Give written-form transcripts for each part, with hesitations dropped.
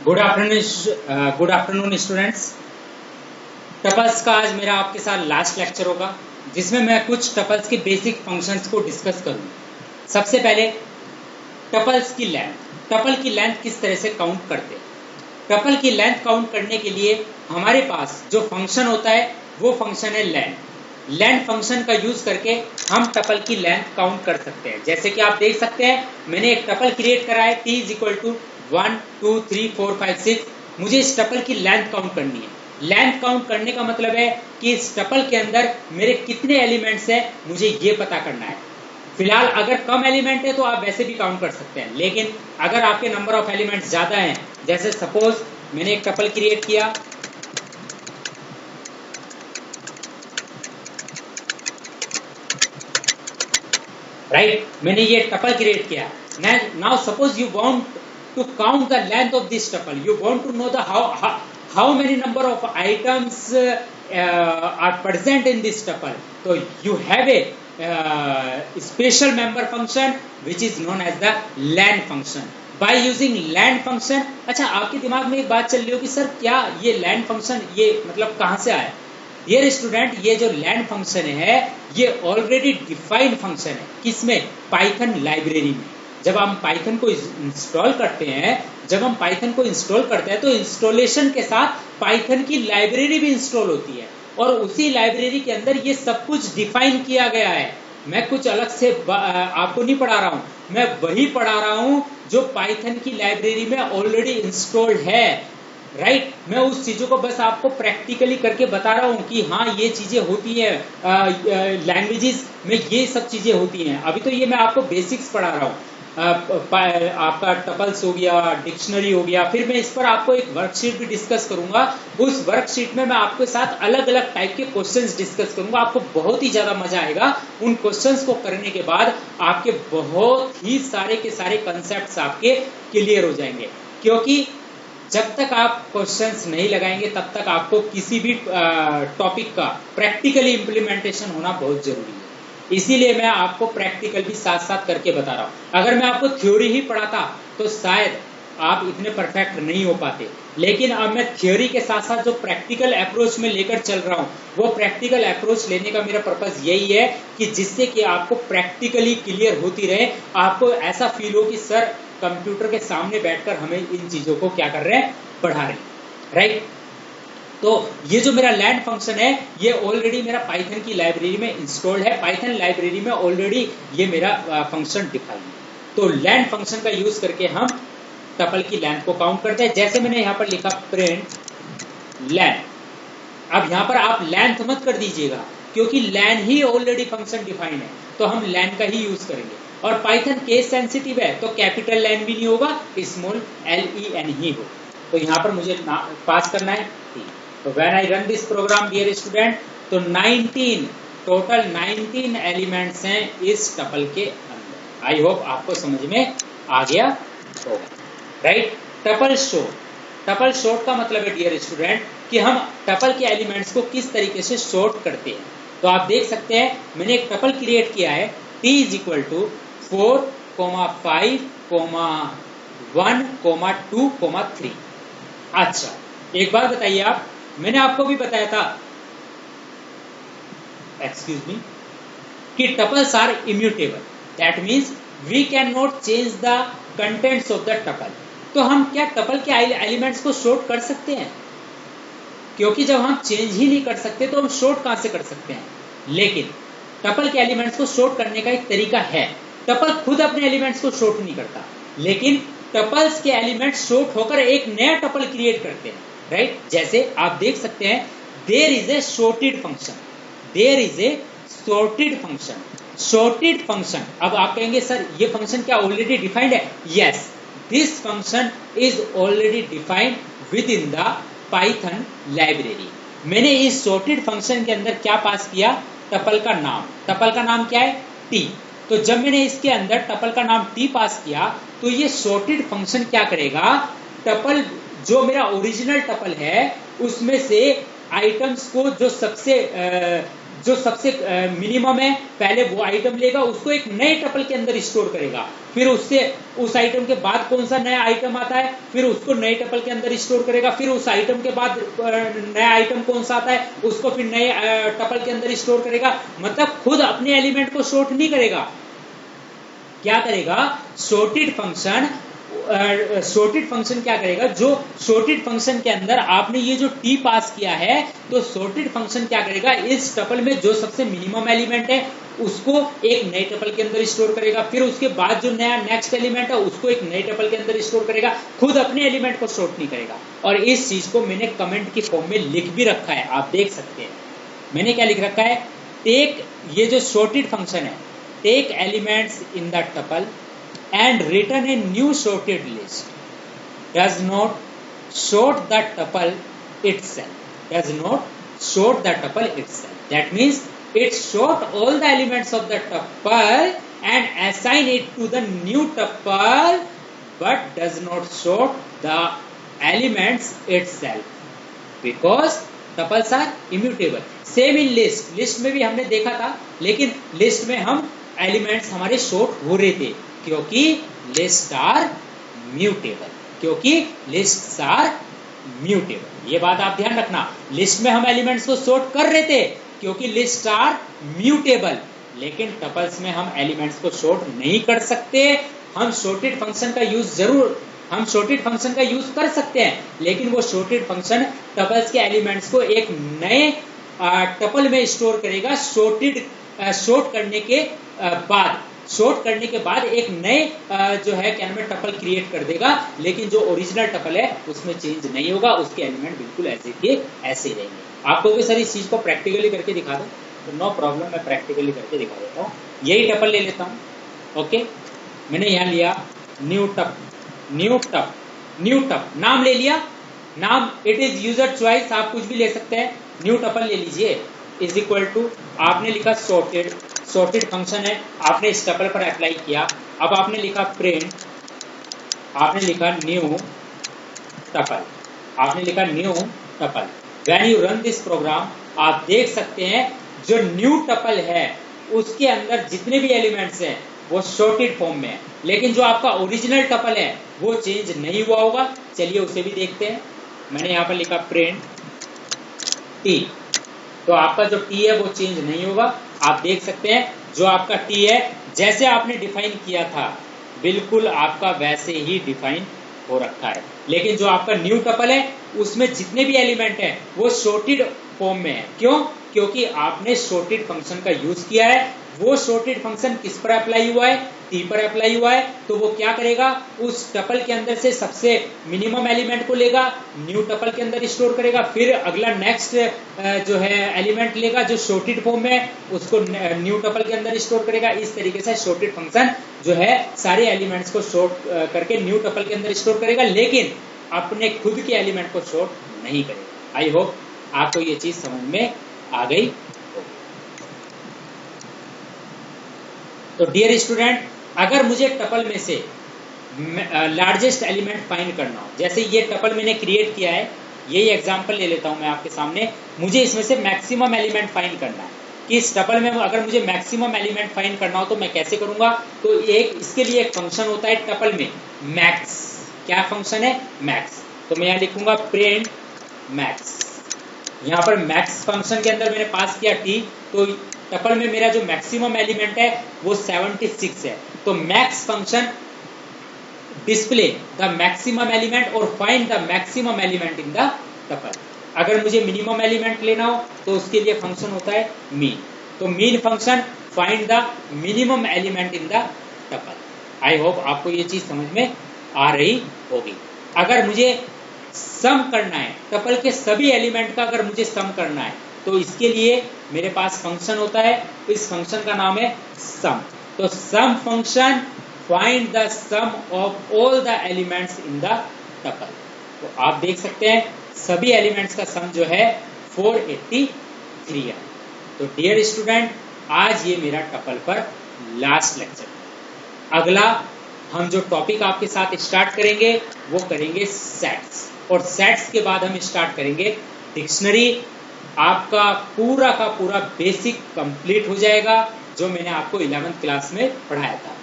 Good afternoon students. Tuples का आज मेरा आपके साथ लास्ट लेक्चर होगा जिसमें मैं कुछ टपल्स के बेसिक फंक्शंस को डिस्कस करूंगा। सबसे पहले टपल्स की लेंथ, टपल की लेंथ किस तरह से काउंट करते हैं। टपल की लेंथ काउंट करने के लिए हमारे पास जो फंक्शन होता है वो फंक्शन है लेंथ। लेंथ फंक्शन का यूज करके हम टपल की लेंथ काउंट कर सकते हैं। जैसे कि आप देख सकते हैं मैंने एक टपल क्रिएट करा है t इज इक्वल टू 1 2 3 4 5 6। मुझे इस टपल की लेंथ काउंट करनी है। लेंथ काउंट करने का मतलब है कि इस टपल के अंदर मेरे कितने एलिमेंट्स हैं मुझे ये पता करना है। फिलहाल अगर कम एलिमेंट है तो आप वैसे भी काउंट कर सकते हैं, लेकिन अगर आपके नंबर ऑफ एलिमेंट्स ज्यादा हैं, जैसे सपोज मैंने एक टपल क्रिएट किया, राइट, मैंने ये टपल क्रिएट किया। Now suppose you want to count the length of this tuple, you want to know the how many number of items are present in this tuple. So you have a special member function which is known as the len function. By using len function, अच्छा आपके दिमाग में एक बात चल रही हो कि सर क्या ये len function ये मतलब कहाँ से आया। डियर स्टूडेंट, ये जो len function है ये ऑलरेडी डिफाइंड फंक्शन है। किसमें? पाइथन लाइब्रेरी में। जब हम पाइथन को इंस्टॉल करते हैं तो इंस्टॉलेशन के साथ पाइथन की लाइब्रेरी भी इंस्टॉल होती है और उसी लाइब्रेरी के अंदर ये सब कुछ डिफाइन किया गया है। मैं कुछ अलग से आपको नहीं पढ़ा रहा हूँ, मैं वही पढ़ा रहा हूँ जो पाइथन की लाइब्रेरी में ऑलरेडी इंस्टॉल्ड है, राइट। मैं उस चीज़ों को बस आपको प्रैक्टिकली करके बता रहा हूँ कि हाँ ये चीज़ें होती हैं, लैंग्वेजेस में ये सब चीज़ें होती हैं। अभी तो ये मैं आपको बेसिक्स पढ़ा रहा हूँ। आपका टपल्स हो गया, डिक्शनरी हो गया, फिर मैं इस पर आपको एक वर्कशीट भी डिस्कस करूंगा। उस वर्कशीट में मैं आपके साथ अलग अलग टाइप के क्वेश्चंस डिस्कस करूंगा। आपको बहुत ही ज्यादा मजा आएगा। उन क्वेश्चंस को करने के बाद आपके बहुत ही सारे के सारे कंसेप्ट्स आपके क्लियर हो जाएंगे, क्योंकि जब तक आप क्वेश्चंस नहीं लगाएंगे तब तक आपको किसी भी टॉपिक का प्रैक्टिकली इम्प्लीमेंटेशन होना बहुत जरूरी है। इसीलिए मैं आपको प्रैक्टिकल भी साथ साथ करके बता रहा हूँ। अगर मैं आपको थ्योरी ही पढ़ाता तो शायद आप इतने परफेक्ट नहीं हो पाते, लेकिन अब मैं थ्योरी के साथ साथ जो प्रैक्टिकल अप्रोच में लेकर चल रहा हूँ वो प्रैक्टिकल अप्रोच लेने का मेरा पर्पस यही है कि जिससे कि आपको प्रैक्टिकली क्लियर होती रहे, आपको ऐसा फील हो कि सर कंप्यूटर के सामने बैठकर हमें इन चीजों को क्या कर रहे हैं, पढ़ा रहे हैं, राइट। तो ये जो मेरा लैंड फंक्शन है ये ऑलरेडी मेरा पाइथन की लाइब्रेरी में इंस्टॉल्ड है। पाइथन लाइब्रेरी में ऑलरेडी ये मेरा फंक्शन डिफाइन है। तो लैंड फंक्शन का यूज करके हम टपल की लेंथ को काउंट करते हैं। जैसे मैंने यहाँ पर लिखा प्रिंट लेंथ। अब यहाँ पर आप लेंथ मत कर दीजिएगा क्योंकि लेन ही ऑलरेडी फंक्शन डिफाइन है, तो हम लेन का ही यूज करेंगे। और पाइथन केस सेंसिटिव है तो कैपिटल लेन भी नहीं होगा, स्मॉल LEN ही हो। तो यहाँ पर मुझे पास करना है। तो when I run this program dear student, तो 19 टोटल 19 एलिमेंट्स हैं इस टपल के अंदर। आई होप आपको समझ में आ गया होगा, right. Tuple short, tuple short का मतलब है डियर स्टूडेंट कि हम टपल के एलिमेंट्स को किस तरीके से शॉर्ट करते हैं। तो आप देख सकते हैं मैंने एक टपल क्रिएट किया है t इज इक्वल टू 4, 5, 1, 2, 3। अच्छा एक बार बताइए आप, मैंने आपको भी बताया था, एक्सक्यूज मी, कि tuples are immutable. That means we can not change the contents of the tuple. तो हम क्या टपल के एलिमेंट्स को शॉर्ट कर सकते हैं? क्योंकि जब हम चेंज ही नहीं कर सकते तो हम शॉर्ट कहां से कर सकते हैं। लेकिन टपल के एलिमेंट्स को शॉर्ट करने का एक तरीका है। टपल खुद अपने एलिमेंट्स को शॉर्ट नहीं करता, लेकिन टपल्स के एलिमेंट्स शॉर्ट होकर एक नया टपल क्रिएट करते हैं, राइट। जैसे आप देख सकते हैं there is a sorted function, there is a sorted function, sorted function. अब आप कहेंगे सर ये फंक्शन क्या ऑलरेडी डिफाइंड है? Yes, this function is already defined within the python library. मैंने इस सॉर्टेड फंक्शन के अंदर क्या पास किया? टपल का नाम। टपल का नाम क्या है? t। तो जब मैंने इसके अंदर टपल का नाम t पास किया तो ये सॉर्टेड फंक्शन क्या करेगा? टपल जो मेरा ओरिजिनल टपल है उसमें से आइटम्स को जो सबसे जो सबसे मिनिमम है पहले वो आइटम लेगा, उसको एक नए टपल के अंदर स्टोर करेगा, फिर उससे उस आइटम के बाद कौन सा नया आइटम आता है फिर उसको नए टपल के अंदर स्टोर करेगा, फिर उस आइटम के बाद नया आइटम कौन सा आता है उसको फिर नए टपल के अंदर स्टोर करेगा। मतलब खुद अपने एलिमेंट को सॉर्ट नहीं करेगा, क्या करेगा सॉर्टेड फंक्शन क्या करेगा, जो सॉर्टेड फंक्शन के अंदर आपने ये जो टी पास किया है, तो सॉर्टेड फंक्शन क्या करेगा, इस टपल में जो सबसे मिनिमम एलिमेंट है उसको एक नए टपल के अंदर स्टोर करेगा, फिर उसके बाद जो नया नेक्स्ट एलिमेंट है उसको एक नए टपल के अंदर स्टोर करेगा, खुद अपने एलिमेंट को सॉर्ट नहीं करेगा। और इस चीज को मैंने कमेंट की फॉर्म में लिख भी रखा है, आप देख सकते हैं। मैंने क्या लिख रखा है, टेक, ये जो सॉर्टेड फंक्शन है, take elements in the tuple and return a new sorted list, does not sort the tuple itself, that means it sort all the elements of the tuple and assign it to the new tuple but does not sort the elements itself because tuples are immutable. Same in list में भी हमने देखा था, लेकिन list में हम elements हमारे sort हो रहे थे क्योंकि लिस्ट आर म्यूटेबल। ये बात आप ध्यान रखना, लिस्ट में हम एलिमेंट्स को सॉर्ट कर रहे थे क्योंकि लिस्ट आर म्यूटेबल, लेकिन टपल्स में हम एलिमेंट्स को सॉर्ट नहीं कर सकते। हम सॉर्टेड फंक्शन का यूज कर सकते हैं, लेकिन वो सॉर्टेड फंक्शन टपल्स के एलिमेंट्स को एक नए टपल में स्टोर करेगा, सॉर्ट करने के बाद एक नए जो है क्या नाम है टपल क्रिएट कर देगा, लेकिन जो ओरिजिनल टपल है उसमें चेंज नहीं होगा, उसके एलिमेंट बिल्कुल ऐसे ही रहेंगे। आपको भी सर इस चीज को प्रैक्टिकली करके दिखा दो, तो नो प्रॉब्लम, मैं प्रैक्टिकली करके दिखा देता हूँ। यही टपल ले लेता हूँ, ओके, मैंने यहाँ लिया न्यू टप, नाम ले लिया, नाम इट इज यूजर चॉइस, आप कुछ भी ले सकते हैं, न्यू टपल ले लीजिए, इज इक्वल टू आपने लिखा सॉर्टेड फंक्शन है, आपने इस टपल पर अप्लाई किया, अब आपने लिखा प्रिंट, आपने लिखा new tuple, when you run this program आप देख सकते हैं जो न्यू टपल है उसके अंदर जितने भी एलिमेंट्स हैं वो सॉर्टेड फॉर्म में है, लेकिन जो आपका ओरिजिनल टपल है वो चेंज नहीं हुआ होगा। चलिए उसे भी देखते हैं। मैंने यहाँ पर लिखा प्रिंट टी, तो आपका जो टी है वो चेंज नहीं होगा। आप देख सकते हैं जो आपका टी है जैसे आपने डिफाइन किया था बिल्कुल आपका वैसे ही डिफाइन हो रखा है, लेकिन जो आपका न्यू टपल है उसमें जितने भी एलिमेंट हैं वो सॉर्टेड फॉर्म में है। क्यों? क्योंकि आपने सॉर्टेड फंक्शन का यूज किया है। वो सॉर्टेड फंक्शन किस पर अप्लाई हुआ है? टी पर अप्लाई हुआ है। तो वो क्या करेगा, उस टपल के अंदर से सबसे मिनिमम एलिमेंट को लेगा, न्यू टपल के अंदर स्टोर करेगा, फिर अगला नेक्स्ट जो है एलिमेंट लेगा जो सॉर्टेड फॉर्म में है, उसको न्यू टपल के अंदर स्टोर करेगा। इस तरीके से सॉर्टेड फंक्शन जो है सारे एलिमेंट्स को सॉर्ट करके न्यू टपल के अंदर स्टोर करेगा, लेकिन अपने खुद के एलिमेंट को सॉर्ट नहीं करेगा। आई होप आपको ये चीज समझ में आ गई होगी। तो डियर स्टूडेंट, अगर मुझे टपल में से लार्जेस्ट एलिमेंट फाइंड करना हो, जैसे ये टपल मैंने क्रिएट किया है, यही एग्जांपल ले लेता हूं मैं आपके सामने, मुझे इसमें से मैक्सिमम एलिमेंट फाइंड करना है कि इस टपल में अगर मुझे मैक्सिमम एलिमेंट फाइंड करना हो तो मैं कैसे करूंगा। तो एक इसके लिए एक फंक्शन होता है टपल में मैक्स। क्या फंक्शन है? मैक्स। तो मैं यहाँ लिखूंगा प्रिंट मैक्स। यहाँ पर मैक्स फंक्शन के अंदर मैंने पास किया टी, तो टपल में मेरा जो मैक्सिमम एलिमेंट है वो 76 है। तो max function display the maximum element और find the maximum element in the tuple. अगर मुझे मिनिमम एलिमेंट लेना हो तो उसके लिए फंक्शन होता है मीन। तो mean function find the minimum element in the tuple. I hope आपको ये चीज समझ में आ रही होगी। अगर मुझे सम करना है, टपल के सभी एलिमेंट का अगर मुझे सम करना है, तो इसके लिए मेरे पास फंक्शन होता है, इस फंक्शन का नाम है सम। तो sum function find the sum of all the elements in the tuple. तो आप देख सकते हैं सभी एलिमेंट्स का सम जो है 483 है। तो डियर स्टूडेंट, आज ये मेरा टपल पर लास्ट लेक्चर। अगला हम जो टॉपिक आपके साथ स्टार्ट करेंगे वो करेंगे सेट्स, और सेट्स के बाद हम स्टार्ट करेंगे डिक्शनरी, आपका पूरा का पूरा बेसिक कंप्लीट हो जाएगा जो मैंने आपको 11th क्लास में पढ़ाया था।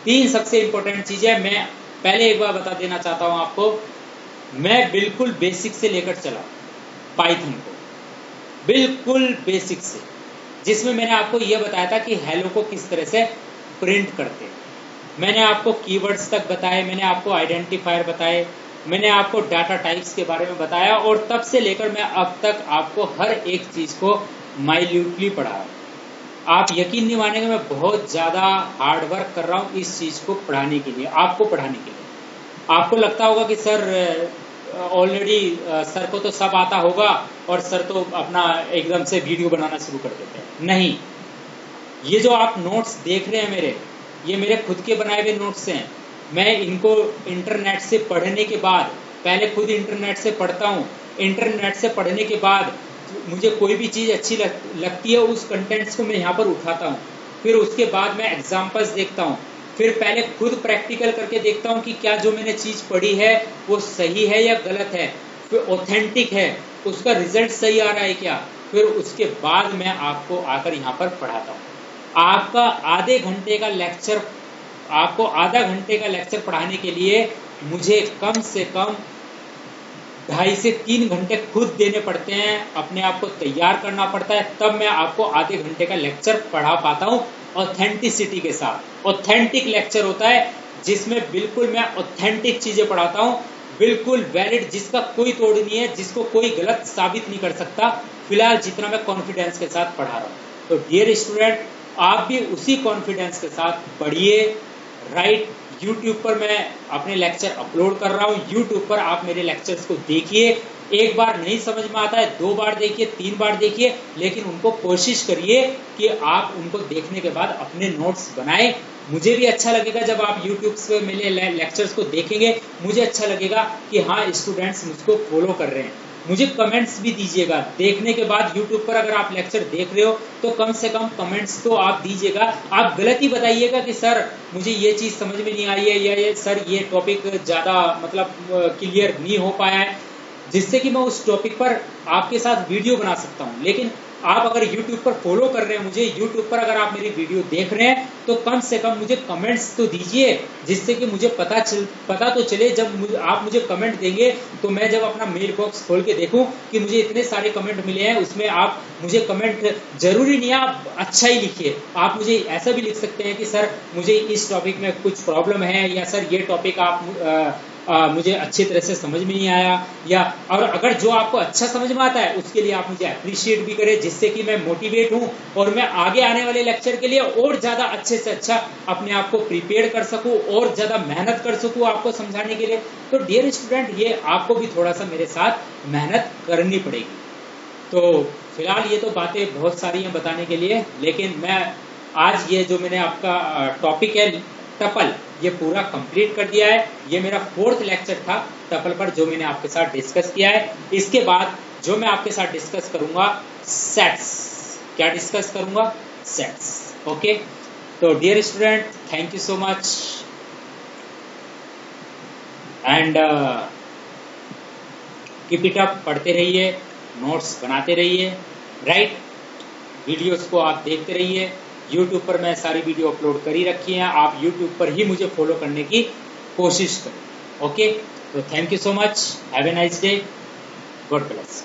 3 सबसे इंपॉर्टेंट चीजें मैं पहले एक बार बता देना चाहता हूं आपको। मैं बिल्कुल बेसिक से लेकर चला पाइथन को, बिल्कुल बेसिक से, जिसमें मैंने आपको यह बताया था कि हेलो को किस तरह से प्रिंट करते हैं। मैंने आपको कीवर्ड्स तक बताए, मैंने आपको आइडेंटिफायर बताए, मैंने आपको डाटा टाइप्स के बारे में बताया, और तब से लेकर मैं अब तक आपको हर एक चीज को माइन्यूटली पढ़ा। आप यकीन नहीं मानेंगे, मैं बहुत ज़्यादा हार्ड वर्क कर रहा हूँ इस चीज़ को पढ़ाने के लिए, आपको पढ़ाने के लिए। आपको लगता होगा कि सर ऑलरेडी सर को तो सब आता होगा और सर तो अपना एकदम से वीडियो बनाना शुरू कर देते हैं। नहीं, ये जो आप नोट्स देख रहे हैं ये मेरे खुद के बनाए हुए नोट्स हैं। मैं इनको इंटरनेट से पढ़ने के बाद, पहले खुद इंटरनेट से पढ़ता हूँ, इंटरनेट से पढ़ने के बाद मुझे कोई भी चीज़ अच्छी लगती है, उस कंटेंट्स को मैं यहाँ पर उठाता हूँ, फिर उसके बाद मैं एग्जाम्पल्स देखता हूँ, फिर पहले खुद प्रैक्टिकल करके देखता हूँ कि क्या जो मैंने चीज़ पढ़ी है वो सही है या गलत है, फिर ऑथेंटिक है, उसका रिजल्ट सही आ रहा है क्या, फिर उसके बाद मैं आपको आकर यहाँ पर पढ़ाता हूँ। आपका आधे घंटे का लेक्चर, आपको आधा घंटे का लेक्चर पढ़ाने के लिए मुझे कम से कम 2.5 से 3 घंटे खुद देने पड़ते हैं, अपने आप को तैयार करना पड़ता है, तब मैं आपको आधे घंटे का लेक्चर पढ़ा पाता हूँ ऑथेंटिसिटी के साथ। ऑथेंटिक लेक्चर होता है जिसमें बिल्कुल मैं ऑथेंटिक चीज़ें पढ़ाता हूँ, बिल्कुल वैलिड, जिसका कोई तोड़ नहीं है, जिसको कोई गलत साबित नहीं कर सकता, फिलहाल जितना मैं कॉन्फिडेंस के साथ पढ़ा रहा हूँ। तो डियर स्टूडेंट, आप भी उसी कॉन्फिडेंस के साथ पढ़िए। राइट, यूट्यूब पर मैं अपने लेक्चर अपलोड कर रहा हूँ, यूट्यूब पर आप मेरे लेक्चर्स को देखिए। एक बार नहीं समझ में आता है, 2 बार देखिए, 3 बार देखिए, लेकिन उनको कोशिश करिए कि आप उनको देखने के बाद अपने नोट्स बनाएं। मुझे भी अच्छा लगेगा जब आप यूट्यूब से मेरे लेक्चर्स को देखेंगे, मुझे अच्छा लगेगा कि हाँ, स्टूडेंट्स मुझको फॉलो कर रहे हैं। मुझे कमेंट्स भी दीजिएगा देखने के बाद। यूट्यूब पर अगर आप लेक्चर देख रहे हो तो कम से कम कमेंट्स तो आप दीजिएगा। आप गलत ही बताइएगा कि सर मुझे ये चीज़ समझ में नहीं आई है, या ये सर ये टॉपिक ज़्यादा मतलब क्लियर नहीं हो पाया है, जिससे कि मैं उस टॉपिक पर आपके साथ वीडियो बना सकता हूँ। लेकिन आप अगर YouTube पर फॉलो कर रहे हैं मुझे, YouTube पर अगर आप मेरी वीडियो देख रहे हैं, तो कम से कम मुझे कमेंट्स तो दीजिए, जिससे कि मुझे पता तो चले। जब आप मुझे कमेंट देंगे तो मैं जब अपना मेल बॉक्स खोल के देखूं कि मुझे इतने सारे कमेंट मिले हैं, उसमें आप मुझे कमेंट, जरूरी नहीं आप अच्छा ही लिखिए, आप मुझे ऐसा भी लिख सकते हैं कि सर मुझे इस टॉपिक में कुछ प्रॉब्लम है, या सर ये टॉपिक आप मुझे अच्छी तरह से समझ में नहीं आया, या और अगर जो आपको अच्छा समझ में आता है उसके लिए आप मुझे अप्रिशिएट भी करें, जिससे कि मैं मोटिवेट हूं और मैं आगे आने वाले लेक्चर के लिए और ज़्यादा अच्छे से अच्छा अपने आप को प्रिपेयर कर सकूं और ज़्यादा मेहनत कर सकूं आपको समझाने के लिए। तो डियर स्टूडेंट, ये आपको भी थोड़ा सा मेरे साथ मेहनत करनी पड़ेगी। तो फिलहाल ये तो बातें बहुत सारी हैं बताने के लिए, लेकिन मैं आज ये जो मैंने आपका टॉपिक है टपल, ये पूरा कंप्लीट कर दिया है। ये मेरा 4th लेक्चर था टपल पर, जो मैंने आपके साथ डिस्कस किया है। इसके बाद जो मैं आपके साथ डिस्कस करूंगा सेट्स। क्या डिस्कस करूंगा? सेट्स। ओके, तो dear student, thank you so much and keep it up. पढ़ते रहिए, नोट्स बनाते रहिए, राइट। वीडियोस को आप देखते रहिए। YouTube पर मैं सारी वीडियो अपलोड कर ही रखी हैं, आप YouTube पर ही मुझे फॉलो करने की कोशिश करें। ओके, तो thank you so much, have a nice day, God bless.